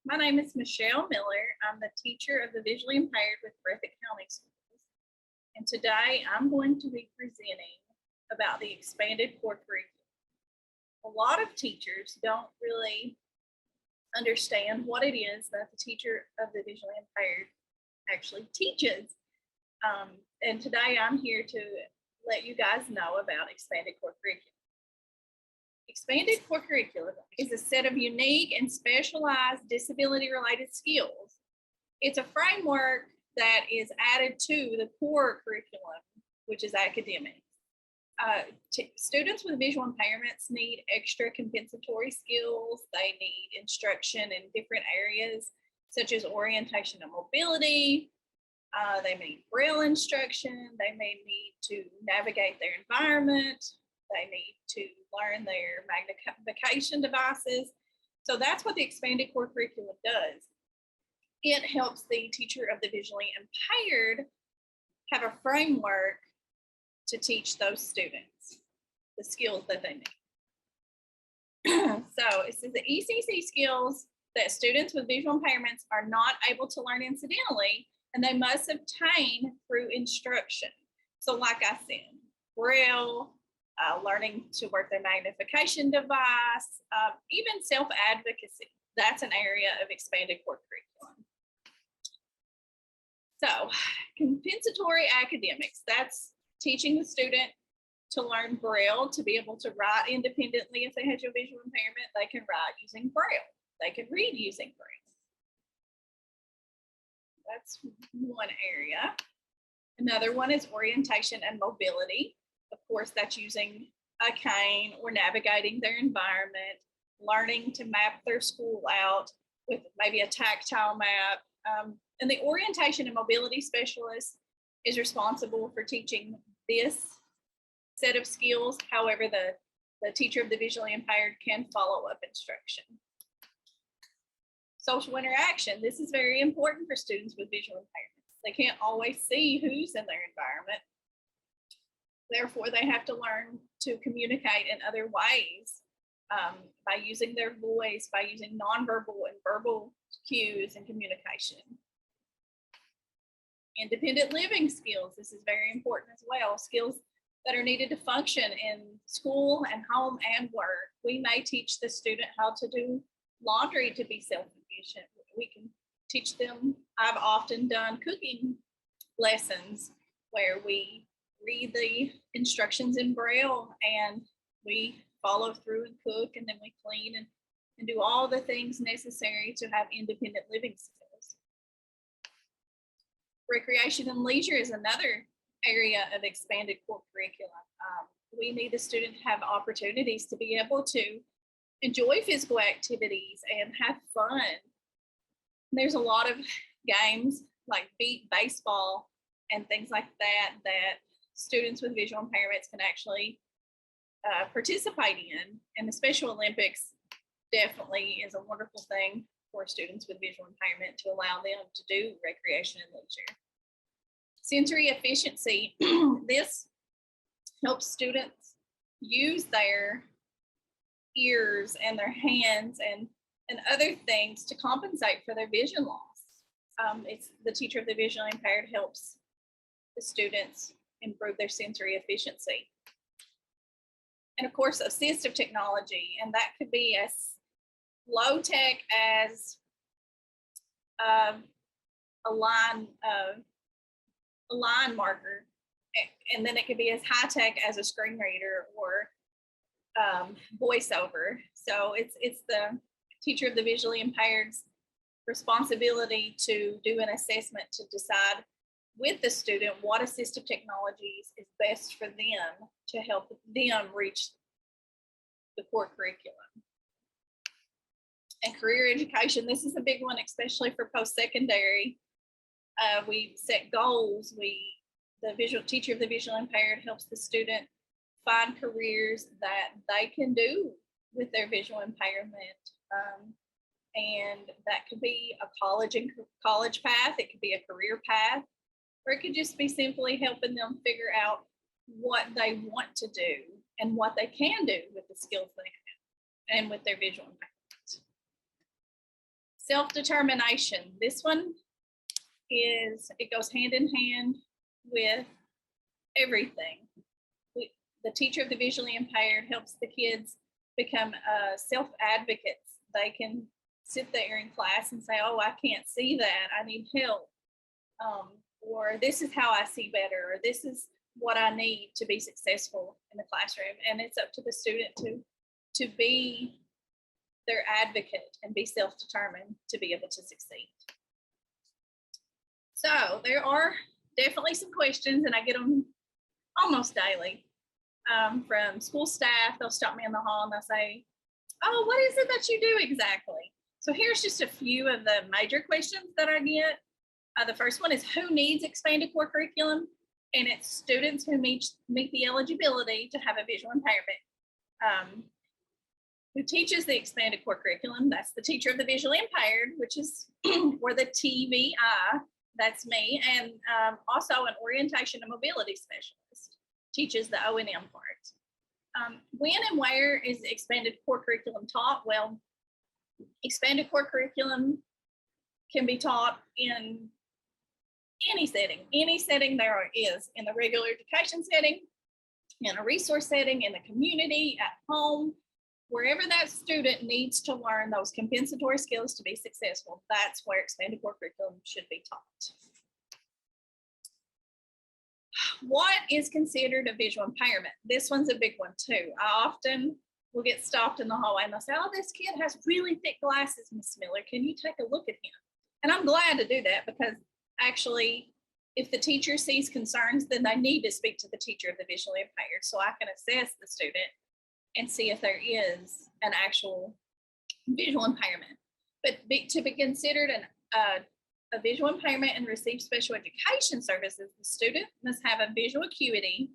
My name is Michelle Miller. I'm the teacher of the visually impaired with Breathitt County Schools. And today I'm going to be presenting about the expanded core curriculum. A lot of teachers don't really understand what it is that the teacher of the visually impaired actually teaches. And today I'm here to let you guys know about expanded core curriculum. Expanded core curriculum is a set of unique and specialized disability-related skills. It's a framework that is added to the core curriculum, which is academics. Students with visual impairments need extra compensatory skills. They need instruction in different areas, such as orientation and mobility. They need Braille instruction. They may need to navigate their environment. They need to learn their magnification devices. So that's what the expanded core curriculum does. It helps the teacher of the visually impaired have a framework to teach those students the skills that they need. So it says the ECC skills that students with visual impairments are not able to learn incidentally, and they must obtain through instruction. So like I said, Braille, learning to work their magnification device, even self-advocacy. That's an area of expanded core curriculum. So compensatory academics, that's teaching the student to learn Braille, to be able to write independently. If they have a visual impairment, they can write using Braille. They can read using Braille. That's one area. Another one is orientation and mobility. Of course, that's using a cane or navigating their environment, learning to map their school out with maybe a tactile map. And the orientation and mobility specialist is responsible for teaching this set of skills. However, the teacher of the visually impaired can follow up instruction. Social interaction. This is very important for students with visual impairments. They can't always see who's in their environment. Therefore, they have to learn to communicate in other ways by using their voice, by using nonverbal and verbal cues and communication. Independent living skills. This is very important as well. Skills that are needed to function in school and home and work. We may teach the student how to do laundry to be self-sufficient. We can teach them. I've often done cooking lessons where we read the instructions in Braille and we follow through and cook, and then we clean and do all the things necessary to have independent living skills. Recreation and leisure is another area of expanded core curriculum. We need the student to have opportunities to be able to enjoy physical activities and have fun. There's a lot of games like beat baseball and things like that students with visual impairments can actually participate in. And the Special Olympics definitely is a wonderful thing for students with visual impairment to allow them to do recreation and leisure. Sensory efficiency. This helps students use their ears and their hands and other things to compensate for their vision loss. It's the teacher of the visually impaired helps the students improve their sensory efficiency. And of course, assistive technology, and that could be as low tech as a line marker, and then it could be as high tech as a screen reader or voiceover. So it's the teacher of the visually impaired's responsibility to do an assessment to decide with the student what assistive technologies is best for them to help them reach the core curriculum. And career education, this is a big one, especially for post-secondary. We set goals. The teacher of the visual impaired helps the student find careers that they can do with their visual impairment. And that could be a college path. It could be a career path, or it could just be simply helping them figure out what they want to do and what they can do with the skills they have and with their visual impairment. Self-determination. This one it goes hand in hand with everything. The teacher of the visually impaired helps the kids become self-advocates. They can sit there in class and say, oh, I can't see that, I need help. Or this is how I see better, or this is what I need to be successful in the classroom. And it's up to the student to be their advocate and be self-determined to be able to succeed. So there are definitely some questions, and I get them almost daily from school staff. They'll stop me in the hall and they'll say, oh, what is it that you do exactly? So here's just a few of the major questions that I get. The first one is, who needs expanded core curriculum? And it's students who meet the eligibility to have a visual impairment. Who teaches the expanded core curriculum? That's the teacher of the visually impaired, which is, or the TVI, that's me. And also an orientation and mobility specialist teaches the O&M part. When and where is the expanded core curriculum taught? Well, expanded core curriculum can be taught in any setting there is, in the regular education setting, in a resource setting, in the community, at home, wherever that student needs to learn those compensatory skills to be successful. That's where expanded core curriculum should be taught. What is considered a visual impairment? This one's a big one too. I often will get stopped in the hallway and they'll say, oh, this kid has really thick glasses, Miss Miller. Can you take a look at him? And I'm glad to do that, because actually, if the teacher sees concerns, then they need to speak to the teacher of the visually impaired so I can assess the student and see if there is an actual visual impairment. But to be considered a visual impairment and receive special education services, the student must have a visual acuity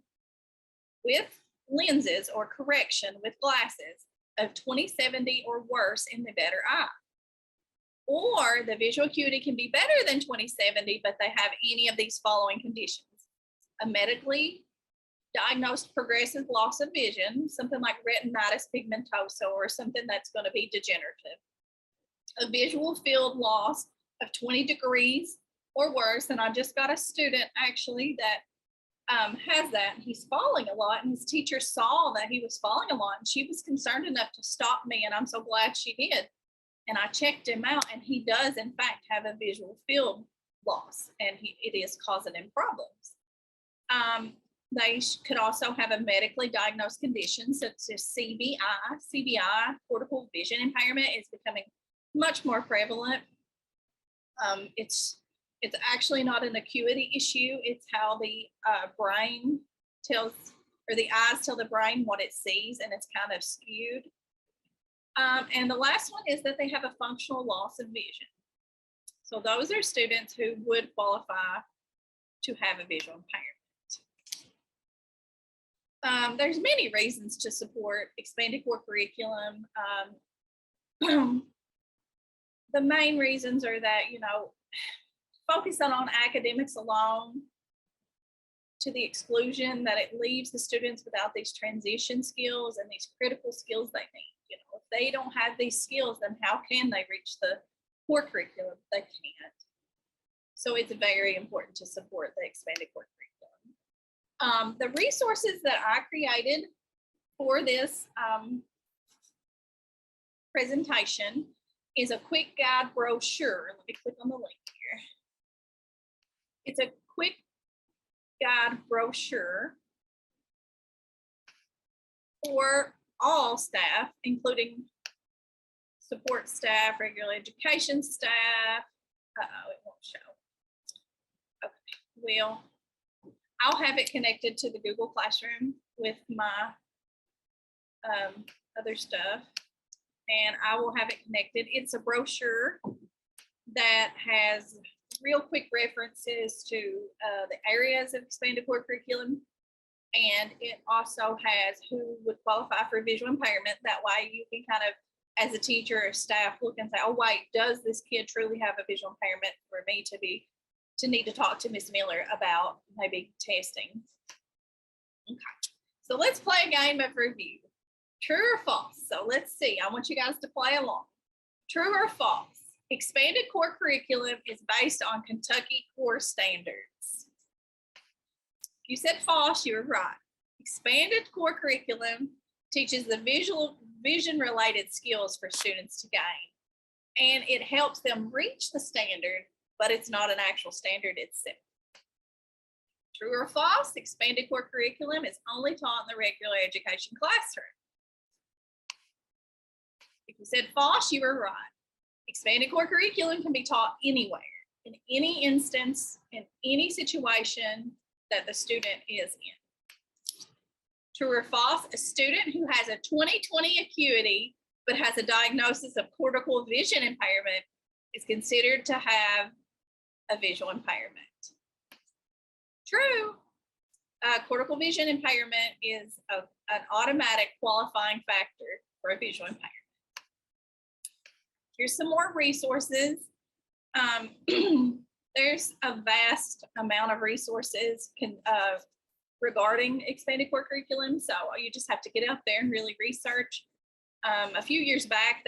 with lenses or correction with glasses of 20/70 or worse in the better eye. Or the visual acuity can be better than 20/70, but they have any of these following conditions: a medically diagnosed progressive loss of vision, something like retinitis pigmentosa, or something that's going to be degenerative, a visual field loss of 20 degrees or worse. And I just got a student actually that has that. He's falling a lot, and his teacher saw that he was falling a lot, and she was concerned enough to stop me, and I'm so glad she did. And I checked him out, and he does in fact have a visual field loss, and it is causing him problems. They could also have a medically diagnosed condition such as CVI. CVI, cortical vision impairment, is becoming much more prevalent. It's actually not an acuity issue. It's how the brain tells, or the eyes tell the brain what it sees, and it's kind of skewed. And the last one is that they have a functional loss of vision. So those are students who would qualify to have a visual impairment. There's many reasons to support expanded core curriculum. The main reasons are that, focusing on academics alone to the exclusion, that it leaves the students without these transition skills and these critical skills they need. If they don't have these skills, then how can they reach the core curriculum? They can't. So it's very important to support the expanded core curriculum. The resources that I created for this presentation is a quick guide brochure. Let me click on the link here. It's a quick guide brochure for all staff, including support staff, regular education staff. It won't show. Okay, well, I'll have it connected to the Google Classroom with my other stuff, and I will have it connected. It's a brochure that has real quick references to the areas of expanded core curriculum, and it also has who would qualify for visual impairment. That way you can kind of, as a teacher or staff, look and say, oh wait, does this kid truly have a visual impairment for me to need to talk to Miss Miller about maybe testing. Okay, so let's play a game of review. True or false? So let's see, I want you guys to play along. True or false? Expanded core curriculum is based on Kentucky core standards. You said false, you were right. Expanded core curriculum teaches the vision-related skills for students to gain, and it helps them reach the standard, but it's not an actual standard itself. True or false? Expanded core curriculum is only taught in the regular education classroom. If you said false, you were right. Expanded core curriculum can be taught anywhere, in any instance, in any situation that the student is in. True or false? A student who has a 20/20 acuity but has a diagnosis of cortical vision impairment is considered to have a visual impairment. True. Cortical vision impairment is an automatic qualifying factor for a visual impairment. Here's some more resources. There's a vast amount of resources regarding expanded core curriculum, so you just have to get out there and really research. A few years back,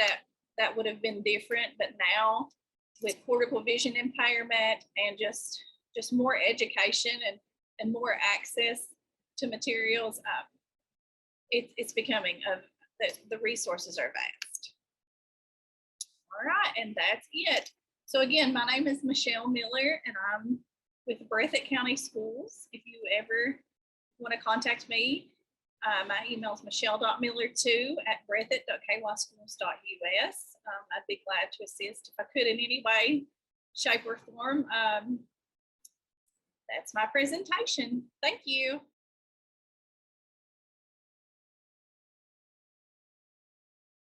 that would have been different, but now with cortical vision impairment and just more education and more access to materials, it's becoming the resources are vast. All right, and that's it. So again, my name is Michelle Miller, and I'm with Breathitt County Schools. If you ever want to contact me, my email is michelle.miller2@breathitt.kyschools.us. I'd be glad to assist if I could in any way, shape, or form. That's my presentation. Thank you.